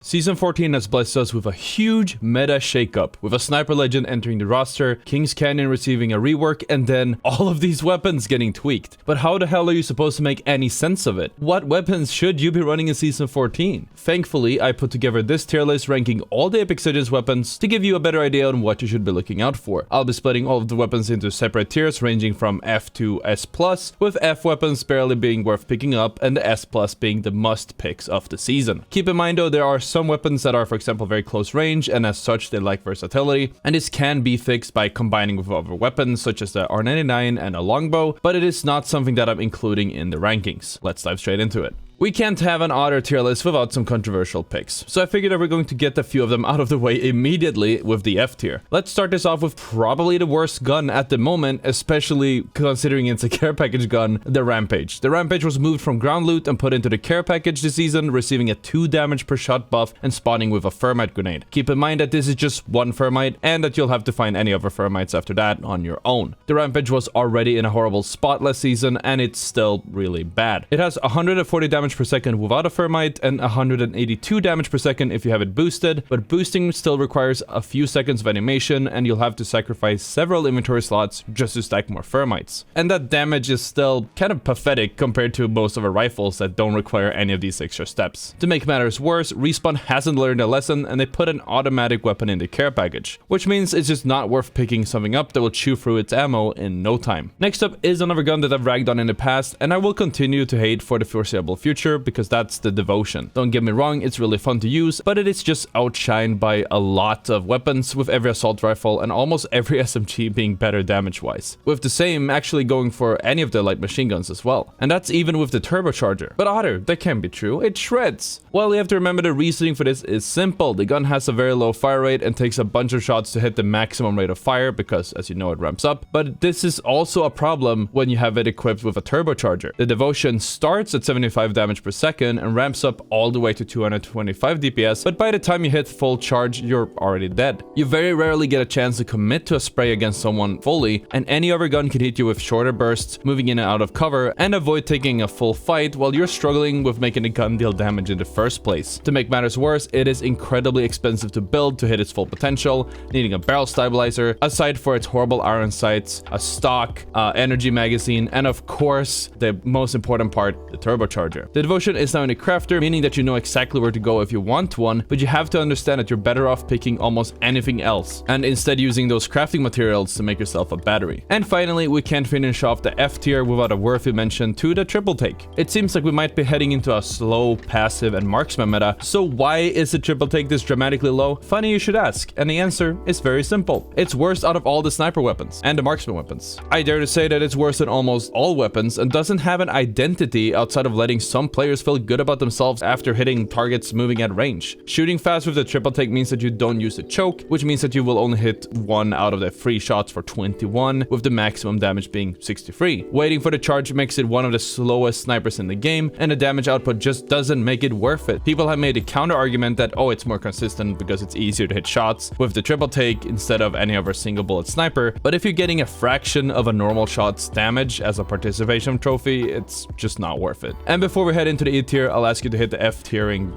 Season 14 has blessed us with a huge meta shakeup, with a sniper legend entering the roster, King's Canyon receiving a rework, and then all of these weapons getting tweaked. But how the hell are you supposed to make any sense of it? What weapons should you be running in Season 14? Thankfully, I put together this tier list ranking all the Epic Sigils weapons to give you a better idea on what you should be looking out for. I'll be splitting all of the weapons into separate tiers ranging from F to S+, with F weapons barely being worth picking up and the S+ being the must picks of the season. Keep in mind though, there are some weapons that are, for example, very close range, and as such they lack versatility, and this can be fixed by combining with other weapons such as the R99 and a longbow, but it is not something that I'm including in the rankings. Let's dive straight into it. We can't have an Ottr tier list without some controversial picks, so I figured that we're going to get a few of them out of the way immediately with the F tier. Let's start this off with probably the worst gun at the moment, especially considering it's a care package gun, the Rampage. The Rampage was moved from ground loot and put into the care package this season, receiving a 2 damage per shot buff and spawning with a thermite grenade. Keep in mind that this is just one thermite and that you'll have to find any other thermites after that on your own. The Rampage was already in a horrible spot last season and it's still really bad. It has 140 damage per second without a thermite and 182 damage per second if you have it boosted, but boosting still requires a few seconds of animation and you'll have to sacrifice several inventory slots just to stack more thermites. And that damage is still kind of pathetic compared to most of our rifles that don't require any of these extra steps. To make matters worse, Respawn hasn't learned a lesson and they put an automatic weapon in the care package, which means it's just not worth picking something up that will chew through its ammo in no time. Next up is another gun that I've ragged on in the past and I will continue to hate for the foreseeable future because that's the Devotion. Don't get me wrong, it's really fun to use, but it is just outshined by a lot of weapons, with every assault rifle and almost every SMG being better damage-wise, with the same actually going for any of the light machine guns as well. And that's even with the turbocharger. But Ottr, that can't be true, it shreds. Well, you have to remember the reasoning for this is simple. The gun has a very low fire rate and takes a bunch of shots to hit the maximum rate of fire because, as you know, it ramps up. But this is also a problem when you have it equipped with a turbocharger. The Devotion starts at 75 damage per second and ramps up all the way to 225 DPS, but by the time you hit full charge, you're already dead. You very rarely get a chance to commit to a spray against someone fully, and any other gun can hit you with shorter bursts, moving in and out of cover, and avoid taking a full fight while you're struggling with making the gun deal damage in the first place. To make matters worse, it is incredibly expensive to build to hit its full potential, needing a barrel stabilizer, aside for its horrible iron sights, a stock, energy magazine, and of course, the most important part, the turbocharger. The Devotion is now in a crafter, meaning that you know exactly where to go if you want one, but you have to understand that you're better off picking almost anything else, and instead using those crafting materials to make yourself a battery. And finally, we can't finish off the F tier without a worthy mention to the triple take. It seems like we might be heading into a slow, passive, and marksman meta, so why is the triple take this dramatically low? Funny you should ask, and the answer is very simple. It's worst out of all the sniper weapons, and the marksman weapons. I dare to say that it's worse than almost all weapons, and doesn't have an identity outside of letting some players feel good about themselves after hitting targets moving at range. Shooting fast with the triple take means that you don't use the choke, which means that you will only hit 1 out of the 3 shots for 21, with the maximum damage being 63. Waiting for the charge makes it one of the slowest snipers in the game, and the damage output just doesn't make it worth it. People have made a counter argument that, oh, it's more consistent because it's easier to hit shots with the triple take instead of any other single bullet sniper, but if you're getting a fraction of a normal shot's damage as a participation trophy, it's just not worth it. And before we head into the E tier, I'll ask you to hit the F tiering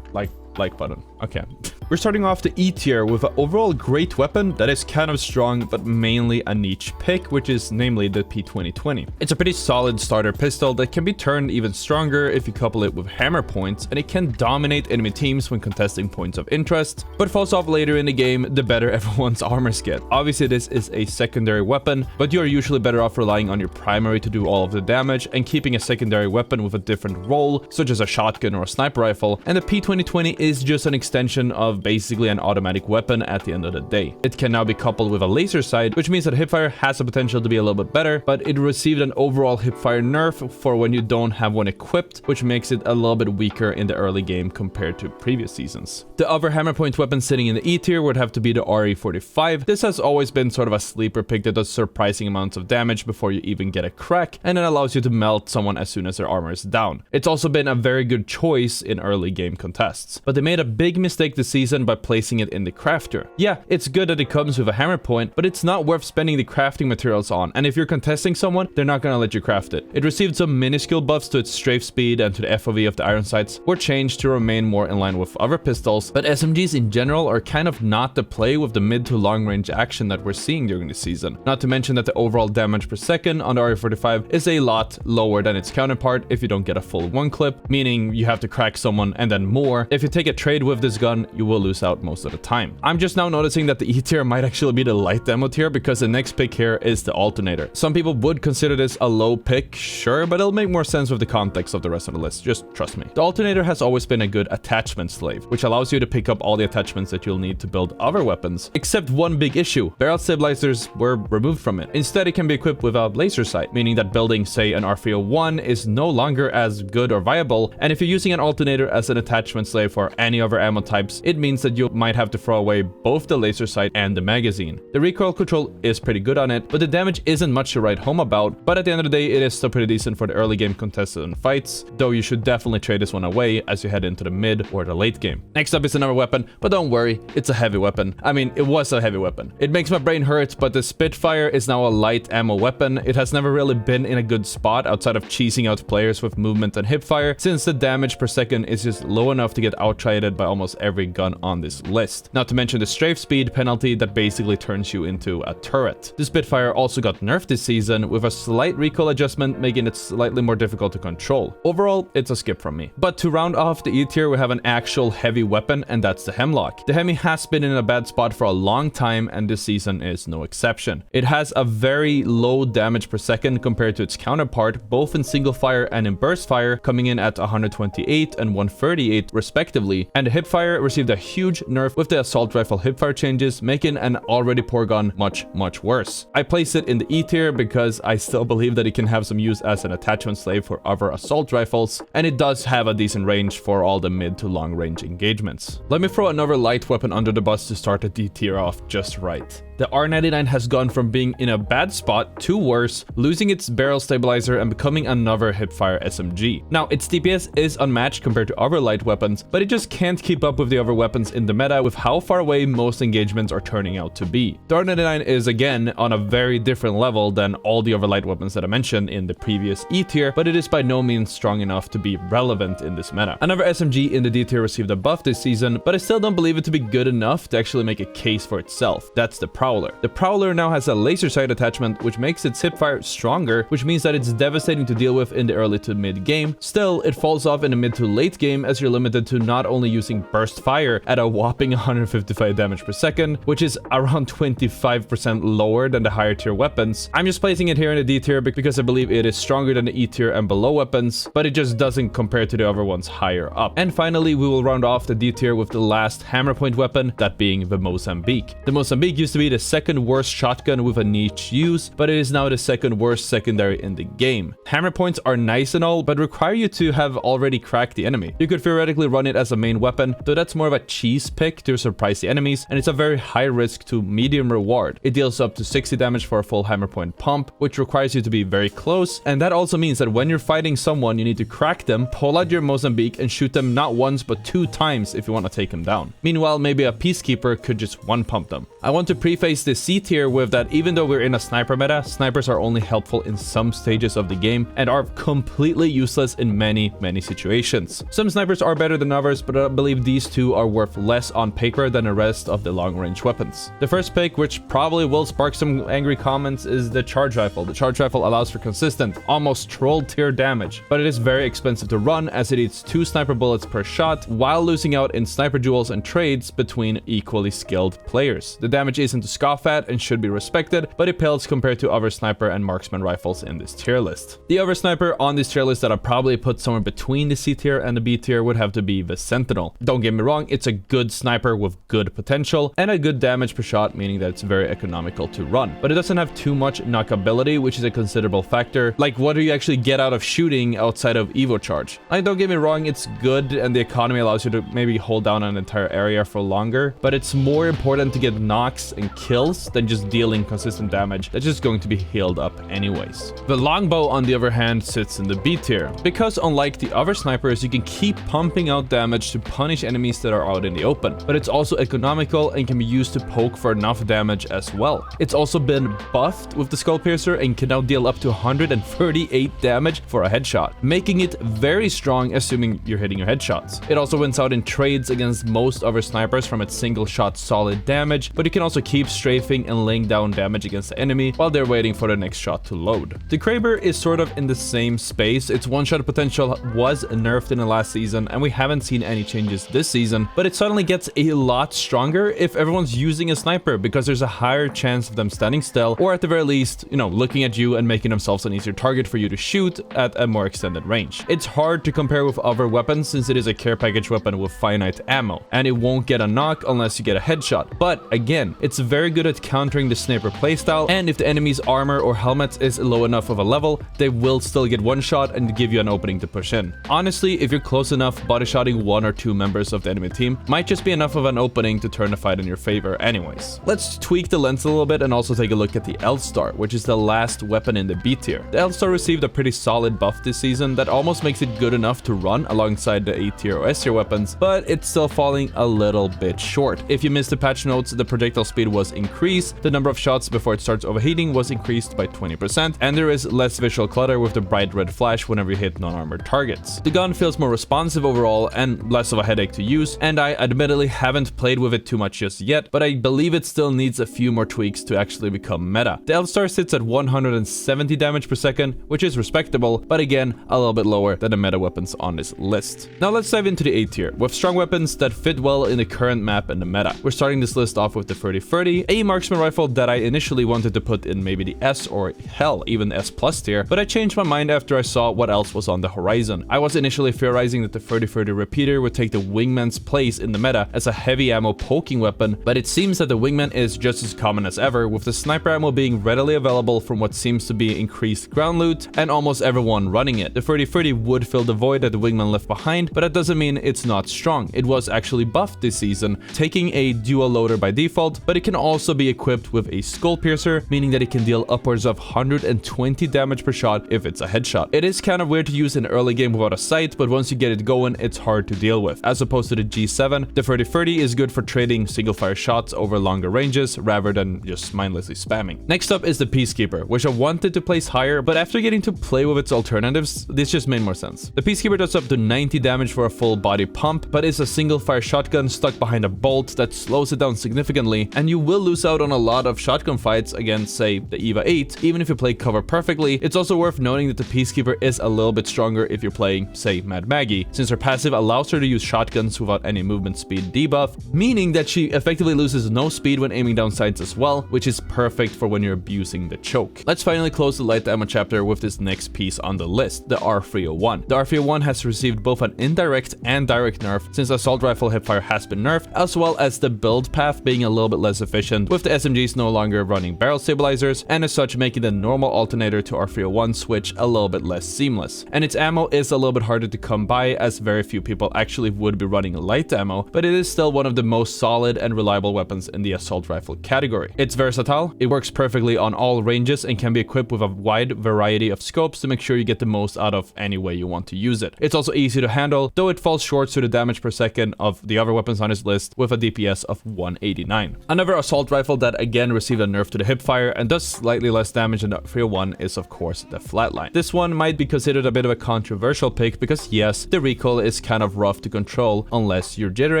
like button. Okay. We're starting off the E tier with an overall great weapon that is kind of strong, but mainly a niche pick, which is namely the P2020. It's a pretty solid starter pistol that can be turned even stronger if you couple it with hammer points, and it can dominate enemy teams when contesting points of interest, but falls off later in the game the better everyone's armors get. Obviously, this is a secondary weapon, but you are usually better off relying on your primary to do all of the damage and keeping a secondary weapon with a different role, such as a shotgun or a sniper rifle, and the P2020 is just an extension of basically an automatic weapon at the end of the day. It can now be coupled with a laser sight, which means that hipfire has the potential to be a little bit better, but it received an overall hipfire nerf for when you don't have one equipped, which makes it a little bit weaker in the early game compared to previous seasons. The other hammer point weapon sitting in the E tier would have to be the RE45. This has always been sort of a sleeper pick that does surprising amounts of damage before you even get a crack, and then allows you to melt someone as soon as their armor is down. It's also been a very good choice in early game contests, but they made a big mistake this season season by placing it in the crafter. Yeah, it's good that it comes with a hammer point, but it's not worth spending the crafting materials on, and if you're contesting someone, they're not gonna let you craft it. It received some minuscule buffs to its strafe speed and to the FOV of the iron sights, were changed to remain more in line with other pistols, but SMGs in general are kind of not the play with the mid to long range action that we're seeing during the season. Not to mention that the overall damage per second on the RE45 is a lot lower than its counterpart if you don't get a full one clip, meaning you have to crack someone and then more. If you take a trade with this gun, you will lose out most of the time. I'm just now noticing that the E tier might actually be the light ammo tier because the next pick here is the alternator. Some people would consider this a low pick, sure, but it'll make more sense with the context of the rest of the list, just trust me. The alternator has always been a good attachment slave, which allows you to pick up all the attachments that you'll need to build other weapons, except one big issue: barrel stabilizers were removed from it. Instead, it can be equipped with a laser sight, meaning that building, say, an R301 is no longer as good or viable, and if you're using an alternator as an attachment slave for any other ammo types, it means that you might have to throw away both the laser sight and the magazine. The recoil control is pretty good on it, but the damage isn't much to write home about, but at the end of the day, it is still pretty decent for the early game contested and fights, though you should definitely trade this one away as you head into the mid or the late game. Next up is another weapon, but don't worry, it's a heavy weapon. I mean, it was a heavy weapon. It makes my brain hurt, but the Spitfire is now a light ammo weapon. It has never really been in a good spot outside of cheesing out players with movement and hipfire, since the damage per second is just low enough to get outtraded by almost every gun on this list. Not to mention the strafe speed penalty that basically turns you into a turret. The Spitfire also got nerfed this season with a slight recoil adjustment, making it slightly more difficult to control. Overall, it's a skip from me. But to round off the E tier, we have an actual heavy weapon, and that's the Hemlock. The Hemi has been in a bad spot for a long time, and this season is no exception. It has a very low damage per second compared to its counterpart, both in single fire and in burst fire, coming in at 128 and 138 respectively, and the hipfire received a huge nerf with the assault rifle hipfire changes, making an already poor gun much worse. I place it in the E tier because I still believe that it can have some use as an attachment slave for other assault rifles, and it does have a decent range for all the mid to long range engagements. Let me throw another light weapon under the bus to start the D tier off just right. The R99 has gone from being in a bad spot to worse, losing its barrel stabilizer and becoming another hipfire SMG. Now, its DPS is unmatched compared to other light weapons, but it just can't keep up with the other weapons in the meta with how far away most engagements are turning out to be. The R99 is again on a very different level than all the other light weapons that I mentioned in the previous E tier, but it is by no means strong enough to be relevant in this meta. Another SMG in the D tier received a buff this season, but I still don't believe it to be good enough to actually make a case for itself. That's the Prowler. The Prowler now has a laser sight attachment, which makes its hipfire stronger, which means that it's devastating to deal with in the early to mid game. Still, it falls off in the mid to late game as you're limited to not only using burst fire at a whopping 155 damage per second, which is around 25% lower than the higher tier weapons. I'm just placing it here in the D tier because I believe it is stronger than the E tier and below weapons, but it just doesn't compare to the other ones higher up. And finally, we will round off the D tier with the last hammer point weapon, that being the Mozambique. The Mozambique used to be the second worst shotgun with a niche use, but it is now the second worst secondary in the game. Hammer points are nice and all, but require you to have already cracked the enemy. You could theoretically run it as a main weapon, though that's more of a cheese pick to surprise the enemies, and it's a very high risk to medium reward. It deals up to 60 damage for a full hammer point pump, which requires you to be very close, and that also means that when you're fighting someone, you need to crack them, pull out your Mozambique, and shoot them not once but 2 times if you want to take them down. Meanwhile, maybe a Peacekeeper could just one pump them. I want to preface the C tier with that even though we're in a sniper meta, snipers are only helpful in some stages of the game and are completely useless in many situations. Some snipers are better than others, but I believe these two are worth less on paper than the rest of the long range weapons. The first pick, which probably will spark some angry comments, is the charge rifle. The charge rifle allows for consistent, almost troll tier damage, but it is very expensive to run as it eats 2 sniper bullets per shot while losing out in sniper duels and trades between equally skilled players. The damage isn't to scoff at and should be respected, but it pales compared to other sniper and marksman rifles in this tier list. The other sniper on this tier list that I probably put somewhere between the C tier and the B tier would have to be the Sentinel. Don't get me wrong, it's a good sniper with good potential and a good damage per shot, meaning that it's very economical to run, but it doesn't have too much knockability, which is a considerable factor. Like, what do you actually get out of shooting outside of Evo charge? Like, don't get me wrong, it's good and the economy allows you to maybe hold down an entire area for longer, but it's more important to get knocks and kills than just dealing consistent damage that's just going to be healed up anyways. The longbow, on the other hand, sits in the B tier because unlike the other snipers, you can keep pumping out damage to punish enemies that are out in the open, but it's also economical and can be used to poke for enough damage as well. It's also been buffed with the Skull Piercer and can now deal up to 138 damage for a headshot, making it very strong assuming you're hitting your headshots. It also wins out in trades against most other snipers from its single shot solid damage, but you can also keep strafing and laying down damage against the enemy while they're waiting for the next shot to load. The Kraber is sort of in the same space. Its one-shot potential was nerfed in the last season, and we haven't seen any changes this season, but it suddenly gets a lot stronger if everyone's using a sniper, because there's a higher chance of them standing still, or at the very least, you know, looking at you and making themselves an easier target for you to shoot at a more extended range. It's hard to compare with other weapons since it is a care package weapon with finite ammo, and it won't get a knock unless you get a headshot. But again, it's very good at countering the sniper playstyle, and if the enemy's armor or helmets is low enough of a level, they will still get one shot and give you an opening to push in. Honestly, if you're close enough, body shotting one or two members of the enemy team might just be enough of an opening to turn the fight in your favor anyways. Let's tweak the lens a little bit and also take a look at the L-Star, which is the last weapon in the B tier. The L-Star received a pretty solid buff this season that almost makes it good enough to run alongside the A tier or S tier weapons, but it's still falling a little bit short. If you missed the patch notes, the projectile speed was increased, the number of shots before it starts overheating was increased by 20%, and there is less visual clutter with the bright red flash whenever you hit non-armored targets. The gun feels more responsive overall and less of a headache to use, and I admittedly haven't played with it too much just yet, but I believe it still needs a few more tweaks to actually become meta. The L-Star sits at 170 damage per second, which is respectable, but again, a little bit lower than the meta weapons on this list. Now let's dive into the A tier, with strong weapons that fit well in the current map and the meta. We're starting this list off with the 3030, a marksman rifle that I initially wanted to put in maybe the S or hell, even S plus tier, but I changed my mind after I saw what else was on the horizon. I was initially theorizing that the 3030 repeater would take the wingman's place in the meta as a heavy ammo poking weapon, but it seems that the wingman is just as common as ever, with the sniper ammo being readily available from what seems to be increased ground loot and almost everyone running it. The 3030 would fill the void that the wingman left behind, but that doesn't mean it's not strong. It was actually buffed this season, taking a dual loader by default, but it can also be equipped with a skull piercer, meaning that it can deal upwards of 120 damage per shot if it's a headshot. It is kind of weird to use in early game without a sight, but once you get it going, it's hard to deal with. As opposed to the G7, the 3030 is good for trading single fire shots over longer ranges rather than just mindlessly spamming. Next up is the Peacekeeper, which I wanted to place higher, but after getting to play with its alternatives, this just made more sense. The Peacekeeper does up to 90 damage for a full body pump, but is a single fire shotgun stuck behind a bolt that slows it down significantly, and you will lose out on a lot of shotgun fights against, say, the EVA 8, even if you play cover perfectly. It's also worth noting that the Peacekeeper is a little bit stronger if you're playing, say, Mad Maggie, since her passive allows her to use shotguns without any movement speed debuff, meaning that she effectively loses no speed when aiming down sights as well, which is perfect for when you're abusing the choke. Let's finally close the light ammo chapter with this next piece on the list, the R301. The R301 has received both an indirect and direct nerf since assault rifle hipfire has been nerfed, as well as the build path being a little bit less efficient, with the SMGs no longer running barrel stabilizers, and as such making the normal alternator to R301 switch a little bit less seamless. And its ammo is a little bit harder to come by, as very few people actually would be running light ammo, but it is still one of the most solid and reliable weapons in the assault rifle category. It's versatile, it works perfectly on all ranges, and can be equipped with a wide variety of scopes to make sure you get the most out of any way you want to use it. It's also easy to handle, though it falls short to the damage per second of the other weapons on his list with a DPS of 189. Another assault rifle that again received a nerf to the hipfire and does slightly less damage than the 301 is of course the Flatline. This one might be considered a bit of a controversial pick because yes, the recoil is kind of rough to control unless you're jitter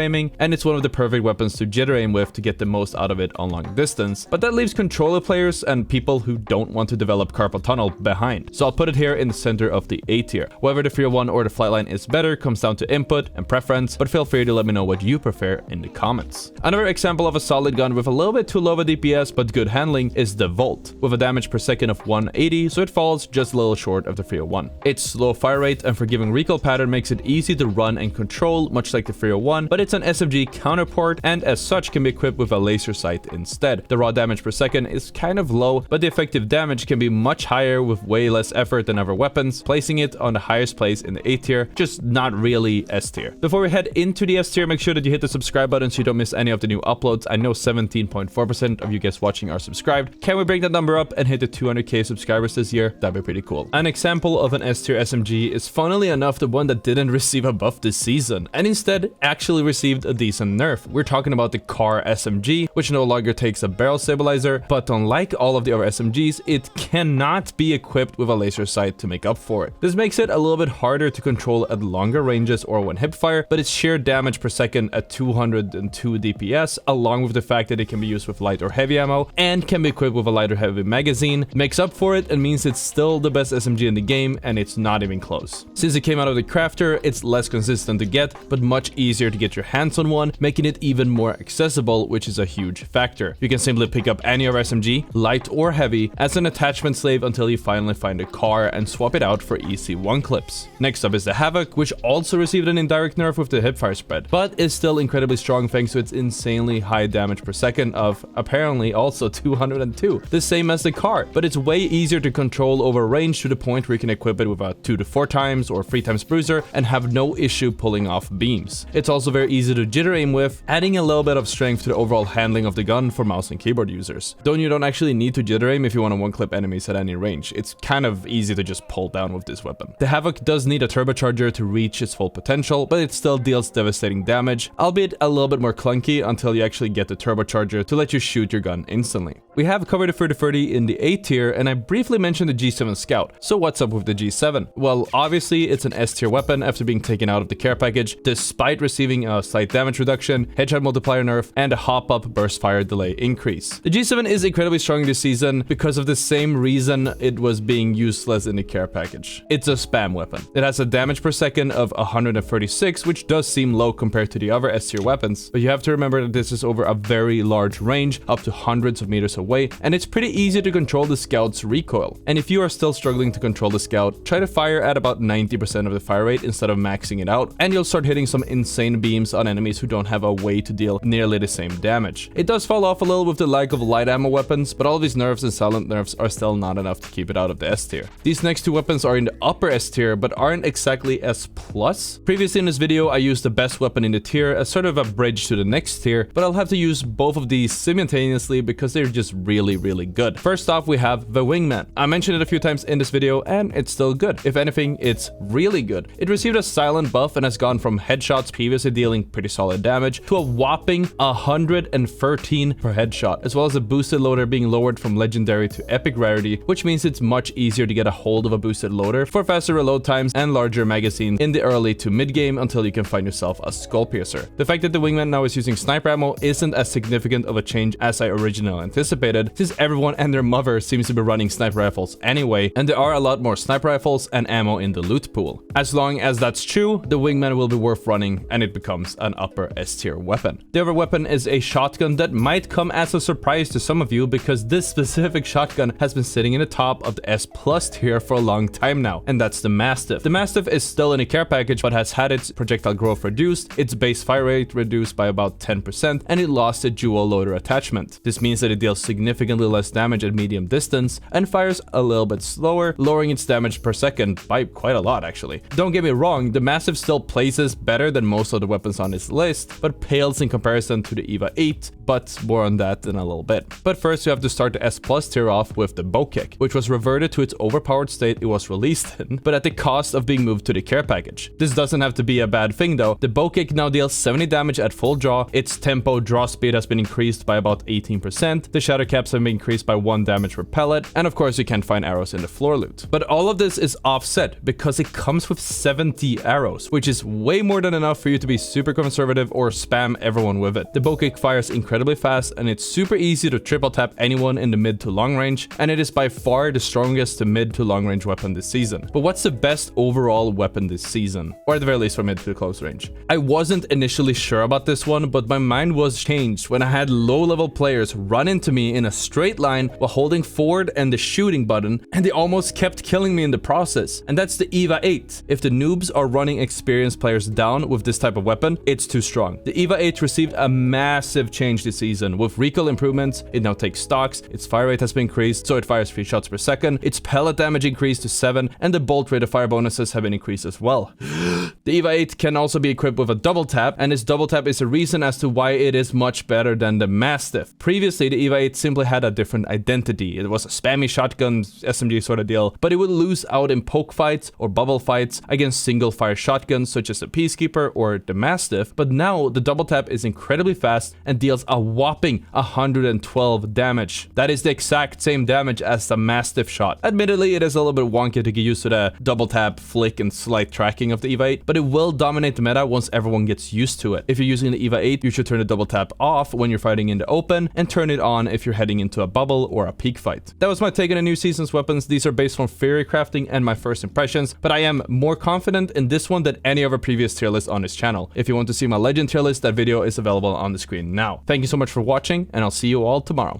aiming, and it's one of the perfect weapons to jitter aim with to get the most out of it on long distance, but that leaves controller players and people who don't want to develop carpal tunnel behind. So I'll put it here in the center of the A tier. Whether the 301 or the Flatline is better comes down to input and preference, but feel free to let me know what you prefer in the comments. Another example of a solid gun with a little bit too low of a DPS but good handling is the Volt, with a damage per second of 180, so it falls just a little short of the 301. Its slow fire rate and forgiving recoil pattern makes it easy to run and control, much like the 301, but it's an SMG counterpart and as such can be equipped with a laser sight instead. The raw damage per second is kind of low, but the effective damage can be much higher with way less effort than other weapons, placing it on the highest place in the A tier, just not really S tier. Before we head into the S tier, make sure that you hit the subscribe button so you don't miss any of the new uploads. I know 17.4% of you guys watching are subscribed. Can we bring that number up and hit the 200k subscribers this year? That'd be pretty cool. An example of an S tier SMG is funnily enough the one that didn't receive a buff this season, and instead actually received a decent nerf. We're talking about the car SMG, which no longer takes a barrel stabilizer, but unlike all of the other SMGs, it cannot be equipped with a laser sight to make up for it. This makes it a little bit harder to control at longer ranges or when hipfire, but its sheer damage per second at 202 DPS, along with the fact that it can be used with light or heavy ammo and can be equipped with a light or heavy magazine, makes up for it and means it's still the best SMG in the game, and it's not even close. Since it came out of the crafter, it's less consistent to get, but much easier to get your hands on one, making it even more accessible, which is a huge factor. You can simply pick up any of SMG, light or heavy, as an attachment slave until you finally find a car and swap it out for easy one clips. Next up is the Havoc, which also received an indirect nerf with the hipfire spread, but is still incredibly strong thanks to its insanely high damage per second of apparently also 202, the same as the car, but it's way easier to control over range to the point where you can equip it with a 2 to 4 times or 3 times bruiser and have no issue pulling off beams. It's also very easy to jitter aim with, adding a little bit of strength to the overall handling of the gun for mouse and keyboard users. Though you don't actually need to jitter aim if you want to one-clip enemies at any range. It's kind of easy to just pull down with this weapon. The Havoc does need a turbocharger to reach its full potential, but it still deals devastating damage, albeit a little bit more clunky until you actually get the turbocharger to let you shoot your gun instantly. We have covered the 3030 in the A tier, and I briefly mentioned the G7 Scout. So what's up with the G7? Well, obviously it's an S tier weapon after being taken out of the care package, despite receiving a slight damage reduction, headshot multiplier nerf, and a hop-up burst fire delay increase. The G7 is incredibly strong this season because of the same reason it was being useless in the care package. It's a spam weapon. It has a damage per second of 136, which does seem low compared to the other S tier weapons, but you have to remember that this is over a very large range, up to hundreds of meters away, and it's pretty easy to control the Scout's recoil. And if you are still struggling to control the Scout, try to fire at about 90% of the fire rate instead of maxing it out, and you'll start hitting some insane beams on enemies who don't have a way to deal nearly the same damage. It does fall off a little with the lack of light ammo weapons, but all these nerfs and silent nerfs are still not enough to keep it out of the S tier. These next two weapons are in the upper S tier, but aren't exactly S+. Previously in this video, I used the best weapon in the tier as sort of a bridge to the next tier, but I'll have to use both of these simultaneously because they're just really good. First off, we have the Wingman. I mentioned it a few times in this video, and it's still good. If anything, it's really good. It received a silent buff and has gone from headshots previously dealing pretty solid damage to a whopping 113 per headshot, as well as a boosted loader being lowered from legendary to epic rarity, which means it's much easier to get a hold of a boosted loader for faster reload times and larger magazines in the early to mid game until you can find yourself a skull piercer. The fact that the Wingman now is using sniper ammo isn't as significant of a change as I originally anticipated, since everyone and their mother seems to be running sniper rifles anyway, and there are a lot more sniper rifles and ammo in the loot pool. As long as that's true, the Wingman will be worth running and it becomes an upper S tier weapon. The other weapon is a shotgun that might come as a surprise to some of you because this specific shotgun has been sitting in the top of the S+ tier for a long time now, and that's the Mastiff. The Mastiff is still in a care package but has had its projectile growth reduced, its base fire rate reduced by about 10%, and it lost a dual loader attachment. This means that it deals significantly less damage at medium distance and fires a little bit slower, lowering its damage per second by quite a lot actually. Don't get me wrong, the Mastiff still places better than most of the weapons on this list, but pales in comparison to the EVA 8, but more on that in a little bit. But first you have to start the S+ tier off with the bow kick, which was reverted to its overpowered state it was released in, but at the cost of being moved to the care package. This doesn't have to be a bad thing though. The bow kick now deals 70 damage at full draw, its tempo draw speed has been increased by about 18%, the shatter caps have been increased by 1 damage per pellet, and of course you can find arrows in the floor loot. But all of this is offset because it comes with 70 arrows, which is way more than enough for you to be super conservative or spam everyone with it. The bow kick fires incredibly fast and it's super easy to triple tap anyone in the mid to long range, and it is by far the strongest mid to long range weapon this season. But what's the best overall weapon this season? Or at the very least for mid to close range? I wasn't initially sure about this one, but my mind was changed when I had low level players run into me in a straight line while holding forward and the shooting button, and they almost kept killing me in the process. And that's the EVA 8. If the noobs are running experienced players down with this type of weapon, it's too strong. The EVA 8 received a massive change this season. With recoil improvements, it now takes stocks, its fire rate has been increased, so it fires 3 shots per second, its pellet damage increased to 7, and the bolt rate of fire bonuses have been increased as well. The EVA 8 can also be equipped with a double tap, and this double tap is a reason as to why it is much better than the Mastiff. Previously, the EVA 8 simply had a different identity. It was a spammy shotgun SMG sort of deal, but it would lose out in poke fights or bubble fights against single fire shotguns such as the Peacekeeper or the Mastiff, but now the double tap is incredibly fast and deals a whopping 112 damage. That is the exact same damage as the Mastiff shot. Admittedly, it is a little bit wonky to get used to the double tap, flick, and slight tracking of the EVA 8, but it will dominate the meta once everyone gets used to it. If you're using the EVA 8, you should turn the double tap off when you're fighting in the open and turn it on if you're heading into a bubble or a peak fight. That was my take on the new season's weapons. These are based on theory crafting and my first impressions, but I am more confident in this one than any of our previous tier lists on this channel. If you want to see my legend tier list, that video is available on the screen now. Thank you so much for watching, and I'll see you all tomorrow.